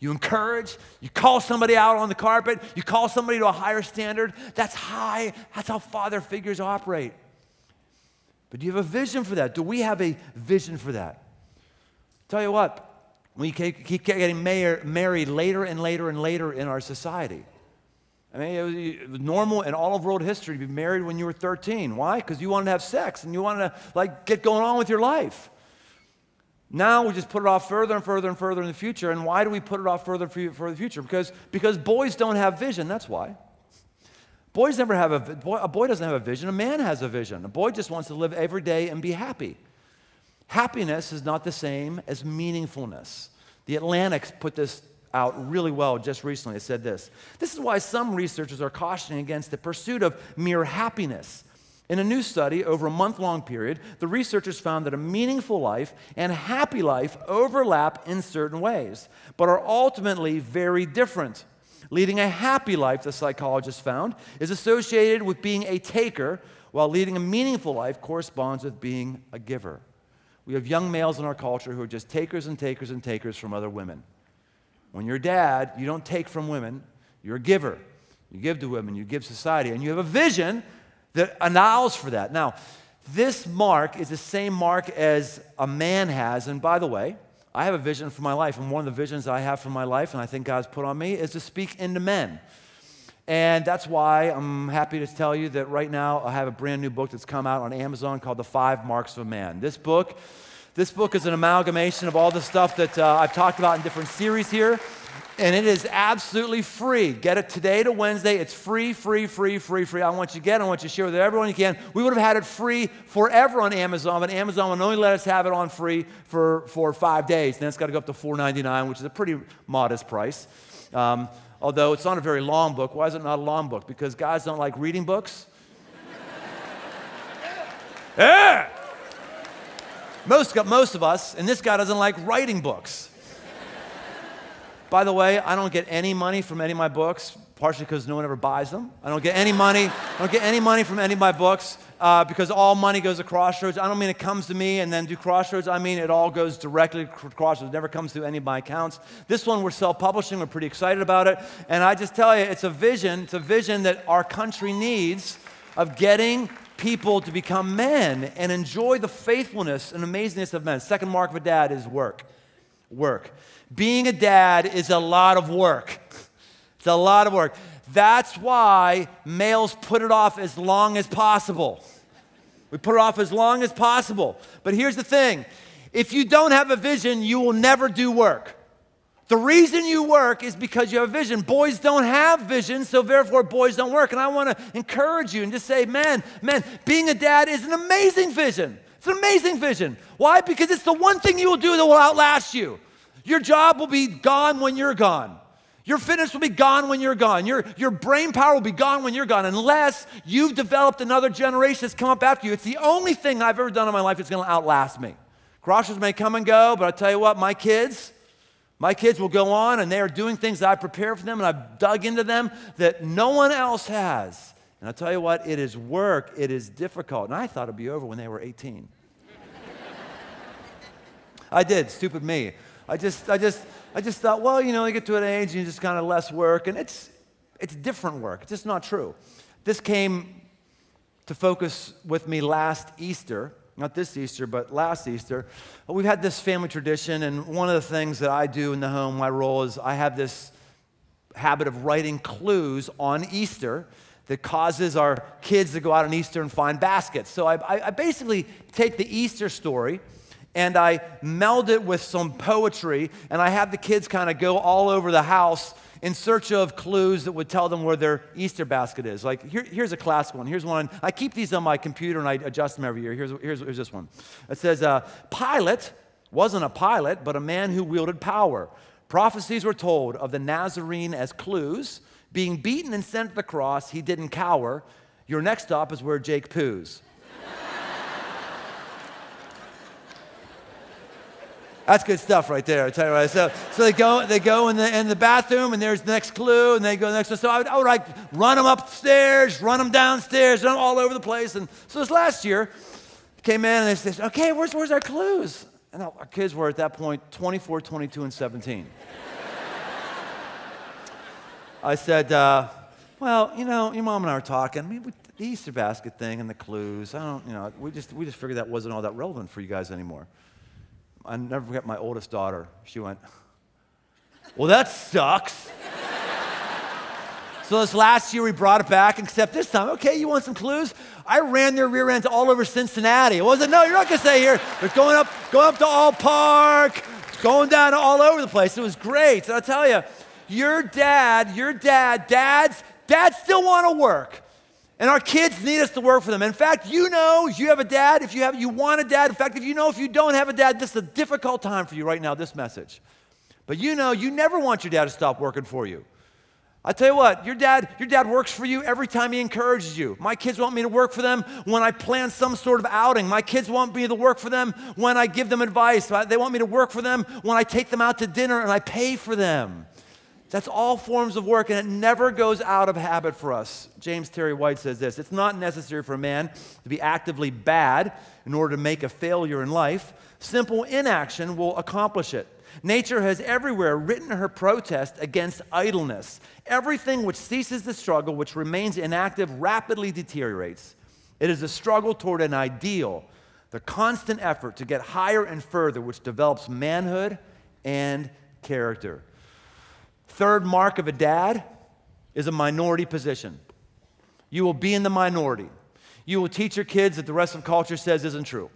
you encourage, you call somebody out on the carpet, you call somebody to a higher standard. That's high. That's how father figures operate. But do you have a vision for that? Do we have a vision for that? Tell you what, we keep getting married later and later and later in our society. I mean, it was normal in all of world history to be married when you were 13. Why? Because you wanted to have sex and you wanted to get going on with your life. Now we just put it off further and further and further in the future. And why do we put it off further for the future? Because boys don't have vision. That's why. Boys never have a boy doesn't have a vision. A man has a vision. A boy just wants to live every day and be happy. Happiness is not the same as meaningfulness. The Atlantic put this out really well just recently. It said this. This is why some researchers are cautioning against the pursuit of mere happiness. In a new study over a month-long period, the researchers found that a meaningful life and happy life overlap in certain ways, but are ultimately very different. Leading a happy life, the psychologists found, is associated with being a taker, while leading a meaningful life corresponds with being a giver. We have young males in our culture who are just takers and takers and takers from other women. When you're a dad, you don't take from women, you're a giver. You give to women, you give society, and you have a vision that allows for that. Now, this mark is the same mark as a man has, and by the way, I have a vision for my life, and one of the visions I have for my life, and I think God's put on me, is to speak into men. And that's why I'm happy to tell you that right now I have a brand new book that's come out on Amazon called The 5 Marks of a Man. This book is an amalgamation of all the stuff that I've talked about in different series here, and it is absolutely free. Get it today to Wednesday. It's free. I want you to get it. I want you to share with everyone you can. We would have had it free forever on Amazon, but Amazon would only let us have it on free for 5 days. Then it's got to go up to $4.99, which is a pretty modest price. Although it's not a very long book. Why is it not a long book? Because guys don't like reading books? Yeah! Most of us, and this guy doesn't like writing books. By the way, I don't get any money from any of my books, partially because no one ever buys them. I don't get any money from any of my books because all money goes to Crossroads. I don't mean it comes to me and then do Crossroads. I mean it all goes directly to Crossroads. It never comes to any of my accounts. This one we're self-publishing. We're pretty excited about it. And I just tell you, it's a vision that our country needs of getting people to become men and enjoy the faithfulness and amazingness of men. Second mark of a dad is work. Being a dad is a lot of work. It's a lot of work. That's why males put it off as long as possible. We put it off as long as possible. But here's the thing. If you don't have a vision, you will never do work. The reason you work is because you have a vision. Boys don't have vision, so therefore boys don't work. And I want to encourage you and just say, man, being a dad is an amazing vision. It's an amazing vision. Why? Because it's the one thing you will do that will outlast you. Your job will be gone when you're gone. Your fitness will be gone when you're gone. Your brain power will be gone when you're gone, unless you've developed another generation that's come up after you. It's the only thing I've ever done in my life that's going to outlast me. Crossroads may come and go, but I tell you what, my kids will go on, and they are doing things that I prepared for them, and I've dug into them that no one else has. And I tell you what, it is work. It is difficult. And I thought it'd be over when they were 18. I did. Stupid me. I just thought, well, they get to an age and you just kind of less work, and it's different work. It's just not true. This came to focus with me last Easter, not this Easter, but last Easter. We've had this family tradition, and one of the things that I do in the home, my role is I have this habit of writing clues on Easter that causes our kids to go out on Easter and find baskets. So I basically take the Easter story and I meld it with some poetry, and I have the kids kind of go all over the house in search of clues that would tell them where their Easter basket is. Like, here's a classic one. Here's one. I keep these on my computer, and I adjust them every year. Here's this one. It says, Pilate wasn't a pilot, but a man who wielded power. Prophecies were told of the Nazarene as clues. Being beaten and sent to the cross, he didn't cower. Your next stop is where Jake poos. That's good stuff right there, I tell you what. So they go in the bathroom, and there's the next clue, and they go next. So I would like run them upstairs, run them downstairs, run them all over the place. And so this last year, came in and they said, okay, where's our clues? And our kids were at that point 24, 22, and 17. I said, well, you know, your mom and I were talking. I mean, the Easter basket thing and the clues, we just figured that wasn't all that relevant for you guys anymore. I never forget my oldest daughter. She went, well, that sucks. So this last year we brought it back, except this time, okay, you want some clues? I ran their rear ends all over Cincinnati. It wasn't, no, you're not gonna stay here. They're going up to All Park, going down all over the place. It was great. And I'll tell you, dads still wanna work. And our kids need us to work for them. In fact, you know, you have a dad, you want a dad. In fact, if you don't have a dad, this is a difficult time for you right now, this message. But you know, you never want your dad to stop working for you. I tell you what, your dad works for you every time he encourages you. My kids want me to work for them when I plan some sort of outing. My kids want me to work for them when I give them advice. They want me to work for them when I take them out to dinner and I pay for them. That's all forms of work, and it never goes out of habit for us. James Terry White says this: it's not necessary for a man to be actively bad in order to make a failure in life. Simple inaction will accomplish it. Nature has everywhere written her protest against idleness. Everything which ceases the struggle, which remains inactive, rapidly deteriorates. It is a struggle toward an ideal, the constant effort to get higher and further, which develops manhood and character. Third mark of a dad is a minority position. You will be in the minority. You will teach your kids that the rest of culture says isn't true.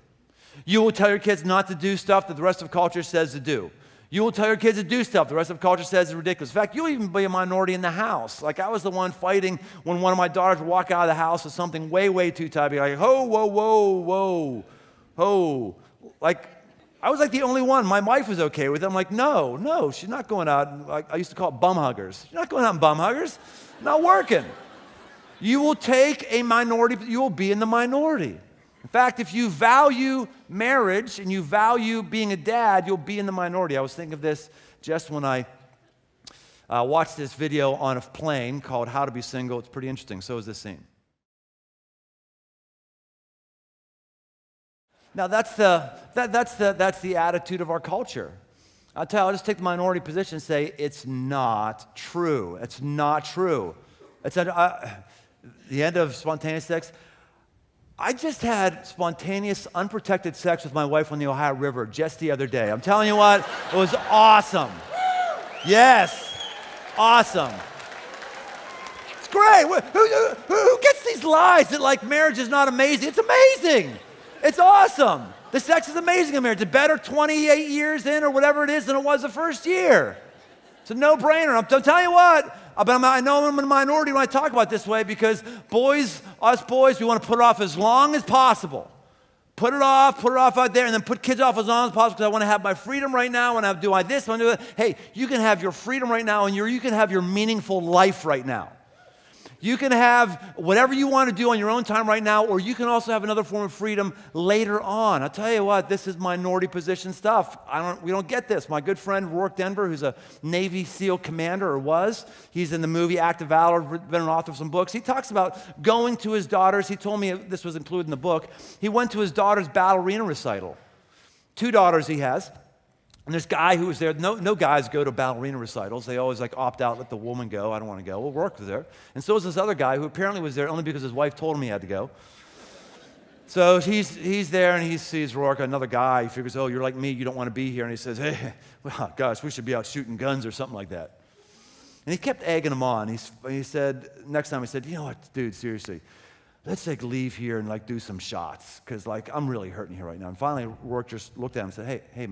You will tell your kids not to do stuff that the rest of culture says to do. You will tell your kids to do stuff the rest of culture says is ridiculous. In fact, you'll even be a minority in the house. Like, I was the one fighting when one of my daughters would walk out of the house with something way, way too tight. I'd be like, ho, whoa, whoa, whoa, ho. Like, I was like the only one. My wife was okay with it. I'm like, no, she's not going out. Like, I used to call it bum huggers. She's not going out and bum huggers. Not working. You will take a minority, you will be in the minority. In fact, if you value marriage and you value being a dad, you'll be in the minority. I was thinking of this just when I watched this video on a plane called How to Be Single. It's pretty interesting. So is this scene. Now that's the attitude of our culture. I'll just take the minority position and say it's not true. It's not true. It's the end of spontaneous sex. I just had spontaneous, unprotected sex with my wife on the Ohio River just the other day. I'm telling you what, it was awesome. Yes, awesome. It's great. Who gets these lies that like marriage is not amazing? It's amazing. It's awesome. The sex is amazing in marriage. It's better 28 years in or whatever it is than it was the first year. It's a no-brainer. I'm telling you what, I know I'm in a minority when I talk about it this way because us boys, we want to put it off as long as possible. Put it off out there, and then put kids off as long as possible because I want to have my freedom right now. I want to do this, I want to do that. Hey, you can have your freedom right now, and you can have your meaningful life right now. You can have whatever you want to do on your own time right now, or you can also have another form of freedom later on. I'll tell you what, this is minority position stuff. We don't get this. My good friend Rourke Denver, who's a Navy SEAL commander, or was, he's in the movie Act of Valor, been an author of some books. He talks about going to his daughters. He told me this was included in the book. He went to his daughter's ballerina recital. 2 daughters he has. And this guy who was there, no guys go to ballerina recitals. They always like opt out, let the woman go. I don't want to go. Well, Rourke was there. And so was this other guy who apparently was there only because his wife told him he had to go. So he's there and he sees Rourke, another guy. He figures, oh, you're like me, you don't want to be here. And he says, hey, well, gosh, we should be out shooting guns or something like that. And he kept egging him on. He said, next time he said, you know what, dude, seriously, let's like leave here and like do some shots because like I'm really hurting here right now. And finally, Rourke just looked at him and said, hey,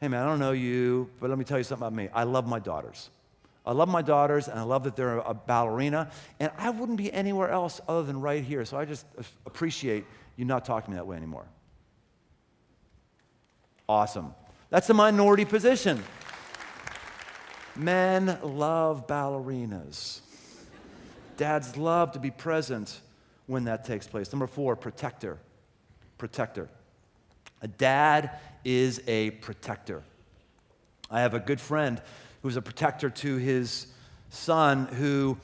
man, I don't know you, but let me tell you something about me. I love my daughters. I love my daughters, and I love that they're a ballerina, and I wouldn't be anywhere else other than right here, so I just appreciate you not talking to me that way anymore. Awesome. That's a minority position. Men love ballerinas. Dads love to be present when that takes place. Number 4, protector. Protector. A dad is a protector. I have a good friend who's a protector to his son who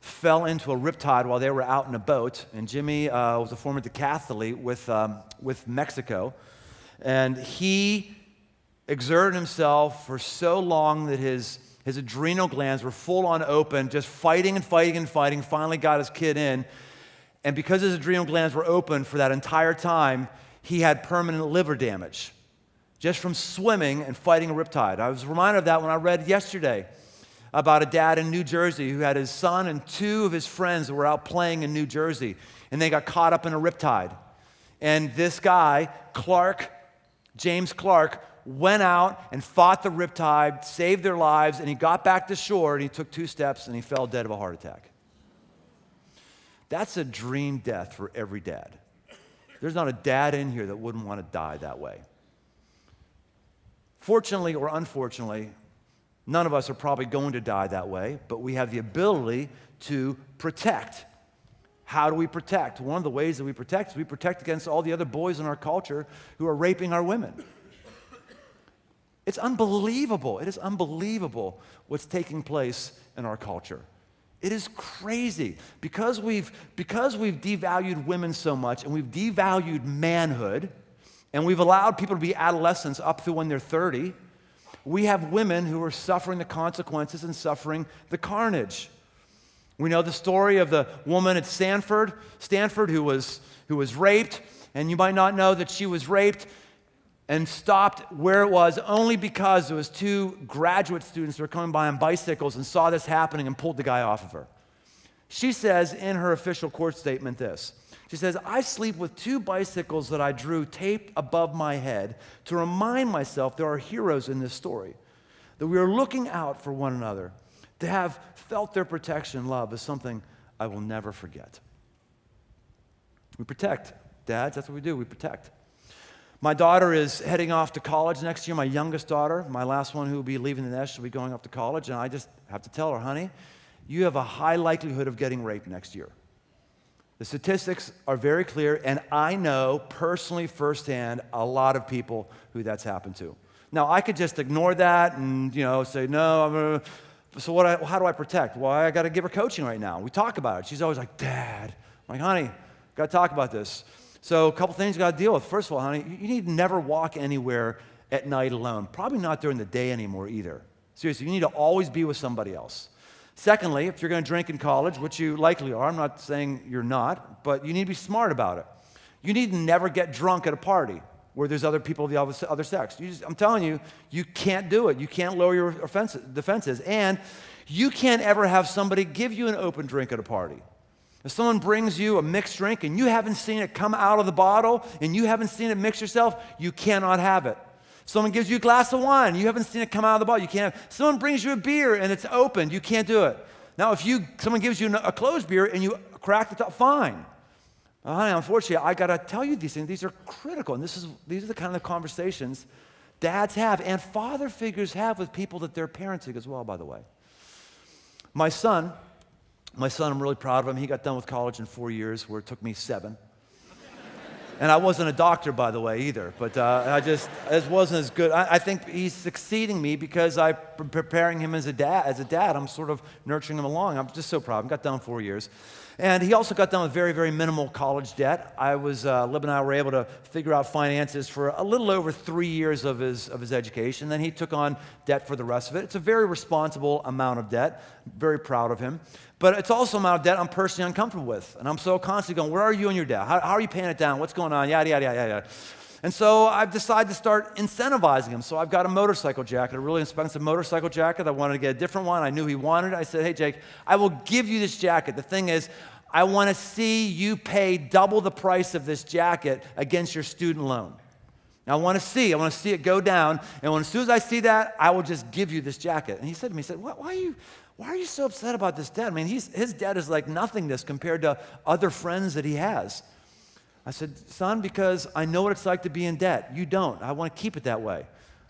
fell into a riptide while they were out in a boat. And Jimmy was a former decathlete with Mexico. And he exerted himself for so long that his adrenal glands were full on open, just fighting and fighting and fighting, finally got his kid in. And because his adrenal glands were open for that entire time, he had permanent liver damage just from swimming and fighting a riptide. I was reminded of that when I read yesterday about a dad in New Jersey who had his son and two of his friends that were out playing in New Jersey, and they got caught up in a riptide. And this guy, James Clark, went out and fought the riptide, saved their lives, and he got back to shore, and he took 2 steps, and he fell dead of a heart attack. That's a dream death for every dad. There's not a dad in here that wouldn't want to die that way. Fortunately or unfortunately, none of us are probably going to die that way, but we have the ability to protect. How do we protect? One of the ways that we protect is we protect against all the other boys in our culture who are raping our women. It's unbelievable. It is unbelievable what's taking place in our culture. It is crazy. Because we've devalued women so much, and we've devalued manhood, and we've allowed people to be adolescents up through when they're 30, we have women who are suffering the consequences and suffering the carnage. We know the story of the woman at Stanford who was raped, and you might not know that she was raped and stopped where it was only because there was 2 graduate students who were coming by on bicycles and saw this happening and pulled the guy off of her. She says in her official court statement this. She says, "I sleep with 2 bicycles that I drew taped above my head to remind myself there are heroes in this story, that we are looking out for one another. To have felt their protection and love is something I will never forget." We protect. Dads, that's what we do. We protect. My daughter is heading off to college next year, my youngest daughter, my last one who will be leaving the nest, she'll be going off to college, and I just have to tell her, honey, you have a high likelihood of getting raped next year. The statistics are very clear, and I know personally, firsthand, a lot of people who that's happened to. Now, I could just ignore that and, say, no, how do I protect? Well, I got to give her coaching right now. We talk about it. She's always like, Dad. I'm like, honey, got to talk about this. So a couple things you got to deal with. First of all, honey, you need to never walk anywhere at night alone. Probably not during the day anymore either. Seriously, you need to always be with somebody else. Secondly, if you're going to drink in college, which you likely are, I'm not saying you're not, but you need to be smart about it. You need to never get drunk at a party where there's other people of the other sex. I'm telling you, you can't do it. You can't lower your defenses. And you can't ever have somebody give you an open drink at a party. If someone brings you a mixed drink and you haven't seen it come out of the bottle and you haven't seen it mix yourself, you cannot have it. Someone gives you a glass of wine, you haven't seen it come out of the bottle, you can't have it. Someone brings you a beer and it's open, you can't do it. Now, if someone gives you a closed beer and you crack the top, fine. Unfortunately, I got to tell you these things. These are critical, and these are the kind of conversations dads have and father figures have with people that they're parenting as well, by the way. My son, I'm really proud of him. He got done with college in 4 years, where it took me 7. And I wasn't a doctor, by the way, either. But it wasn't as good. I think he's succeeding me because I'm preparing him as a dad. I'm sort of nurturing him along. I'm just so proud of him. Got done in 4 years. And he also got done with very, very minimal college debt. Lib and I were able to figure out finances for a little over 3 years of his education. Then he took on debt for the rest of it. It's a very responsible amount of debt. Very proud of him. But it's also an amount of debt I'm personally uncomfortable with. And I'm so constantly going, where are you and your debt? How are you paying it down? What's going on? Yada, yada, yada, yada. And so I've decided to start incentivizing him. So I've got a motorcycle jacket, a really expensive motorcycle jacket. I wanted to get a different one. I knew he wanted it. I said, hey, Jake, I will give you this jacket. The thing is, I want to see you pay double the price of this jacket against your student loan. Now, I want to see it go down. And as soon as I see that, I will just give you this jacket. And he said to me, why are you so upset about this debt? I mean, his debt is like nothingness compared to other friends that he has. I said, son, because I know what it's like to be in debt. You don't. I want to keep it that way.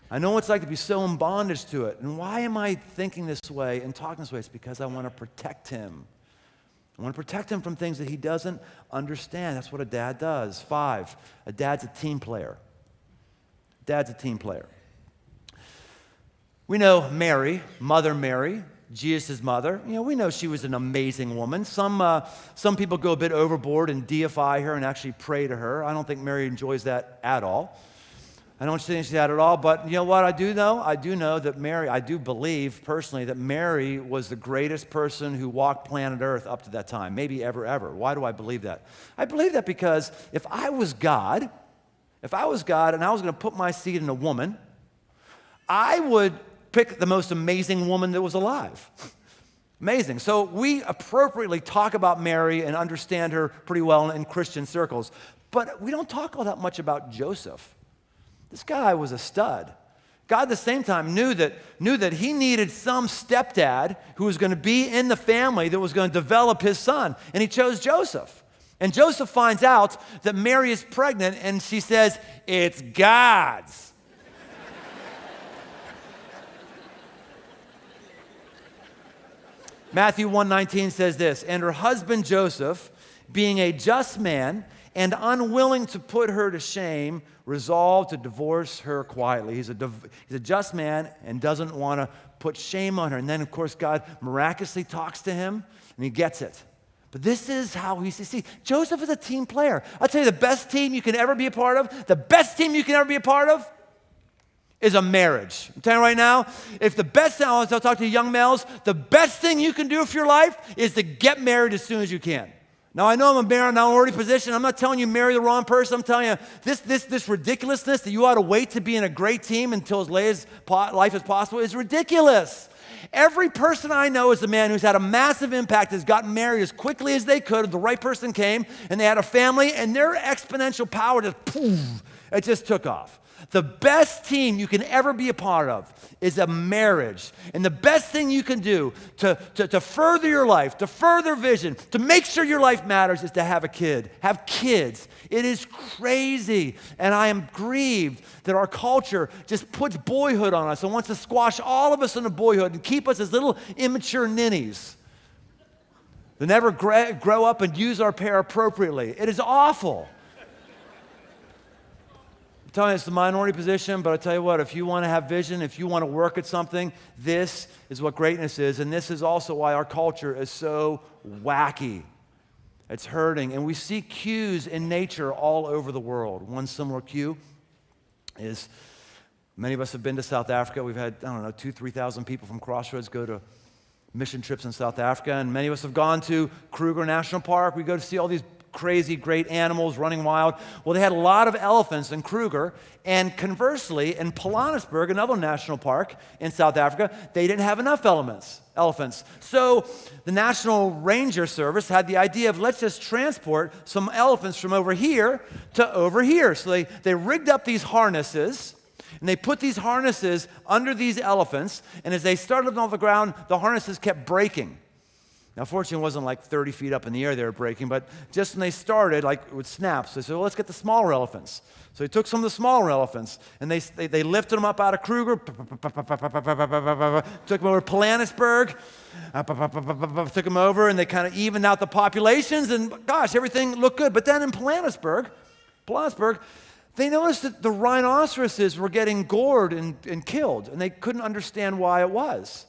I know what it's like to be so in bondage to it. And why am I thinking this way and talking this way? It's because I want to protect him. I want to protect him from things that he doesn't understand. That's what a dad does. 5, a dad's a team player. Dad's a team player. We know Mary, Mother Mary, Jesus' mother. We know she was an amazing woman. Some people go a bit overboard and deify her and actually pray to her. I don't think Mary enjoys that at all. I don't think she's that at all, but you know what I do know? I do know that I do believe personally that Mary was the greatest person who walked planet Earth up to that time, maybe ever. Why do I believe that? I believe that because if I was God and I was going to put my seed in a woman, I would pick the most amazing woman that was alive. Amazing. So we appropriately talk about Mary and understand her pretty well in Christian circles, but we don't talk all that much about Joseph. This guy was a stud. God at the same time knew that he needed some stepdad who was going to be in the family that was going to develop his son, and he chose Joseph. And Joseph finds out that Mary is pregnant, and she says, "It's God's." Matthew 1:19 says this, "And her husband Joseph, being a just man and unwilling to put her to shame, resolved to divorce her quietly." He's a just man and doesn't want to put shame on her. And then, of course, God miraculously talks to him, and he gets it. But this is how he sees. See, Joseph is a team player. I'll tell you, the best team you can ever be a part of, is a marriage. I'm telling you right now, I'll talk to young males, the best thing you can do for your life is to get married as soon as you can. Now, I know I'm a minority position. I'm not telling you marry the wrong person. I'm telling you this ridiculousness that you ought to wait to be in a great team until as late as life as possible is ridiculous. Every person I know is a man who's had a massive impact, has gotten married as quickly as they could. The right person came, and they had a family, and their exponential power just took off. The best team you can ever be a part of is a marriage. And the best thing you can do to further your life, to further vision, to make sure your life matters is to have a kid. Have kids. It is crazy. And I am grieved that our culture just puts boyhood on us and wants to squash all of us into boyhood and keep us as little immature ninnies that never grow up and use our pair appropriately. It is awful. I'm telling you, it's the minority position, but I tell you what, if you want to have vision, if you want to work at something, this is what greatness is, and this is also why our culture is so wacky. It's hurting, and we see cues in nature all over the world. One similar cue is, many of us have been to South Africa. We've had, 2,000, 3,000 people from Crossroads go to mission trips in South Africa, and many of us have gone to Kruger National Park. We go to see all these crazy, great animals running wild. Well, they had a lot of elephants in Kruger, and conversely, in Pilanesberg, another national park in South Africa, they didn't have enough elephants. So the National Ranger Service had the idea of, let's just transport some elephants from over here to over here. So they rigged up these harnesses, and they put these harnesses under these elephants, and as they started off the ground, the harnesses kept breaking. Now, fortunately, it wasn't like 30 feet up in the air they were breaking, but just when they started, it would snap. So they said, well, let's get the smaller elephants. So they took some of the smaller elephants, and they lifted them up out of Kruger, took them over to Pilanesberg, took them over, and they kind of evened out the populations, and gosh, everything looked good. But then in Pilanesberg, they noticed that the rhinoceroses were getting gored and killed, and they couldn't understand why it was.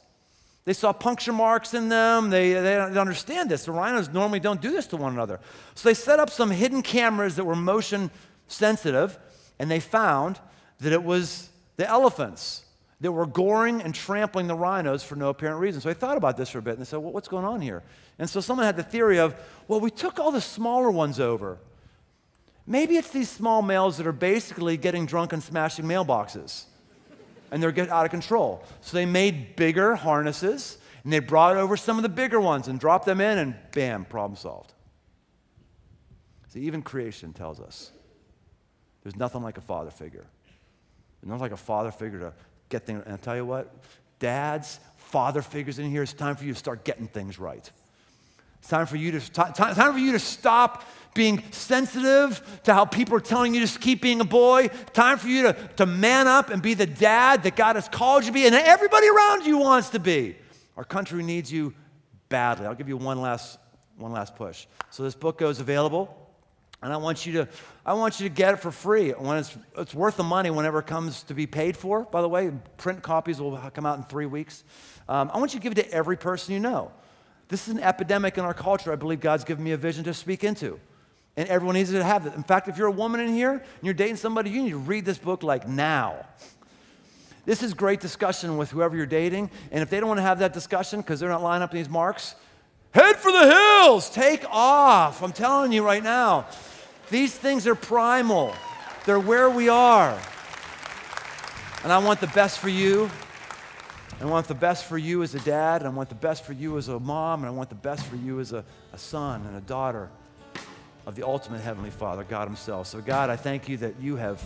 They saw puncture marks in them. They didn't understand this. The rhinos normally don't do this to one another. So they set up some hidden cameras that were motion sensitive, and they found that it was the elephants that were goring and trampling the rhinos for no apparent reason. So they thought about this for a bit, and they said, well, what's going on here? And so someone had the theory of, well, we took all the smaller ones over. Maybe it's these small males that are basically getting drunk and smashing mailboxes. And they're getting out of control. So they made bigger harnesses, and they brought over some of the bigger ones and dropped them in, and bam, problem solved. See, even creation tells us there's nothing like a father figure. There's nothing like a father figure to get things. And I'll tell you what, dads, father figures in here, it's time for you to start getting things right. It's time for you to stop being sensitive to how people are telling you to keep being a boy. Time for you to man up and be the dad that God has called you to be and that everybody around you wants to be. Our country needs you badly. I'll give you one last push. So this book goes available And I want you to get it for free when it's worth the money whenever it comes to be paid for. By the way, print copies will come out in 3 weeks. I want you to give it to every person you know. This is an epidemic in our culture I believe God's given me a vision to speak into. And everyone needs to have it. In fact, if you're a woman in here and you're dating somebody, you need to read this book like now. This is great discussion with whoever you're dating. And if they don't want to have that discussion because they're not lining up these marks, head for the hills, take off. I'm telling you right now, these things are primal. They're where we are. And I want the best for you. I want the best for you as a dad, and I want the best for you as a mom, and I want the best for you as a son and a daughter of the ultimate Heavenly Father, God Himself. So God, I thank you that you have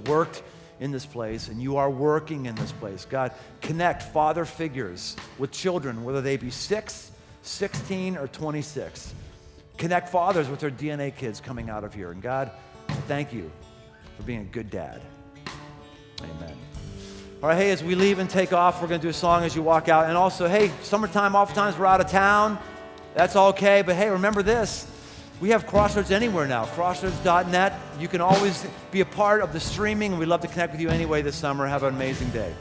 worked in this place, and you are working in this place. God, connect father figures with children, whether they be 6, 16, or 26. Connect fathers with their DNA kids coming out of here. And God, thank you for being a good dad. Amen. All right, hey, as we leave and take off, we're going to do a song as you walk out. And also, hey, summertime, oftentimes we're out of town. That's okay. But hey, remember this. We have Crossroads anywhere now, crossroads.net. You can always be a part of the streaming, and we'd love to connect with you anyway this summer. Have an amazing day.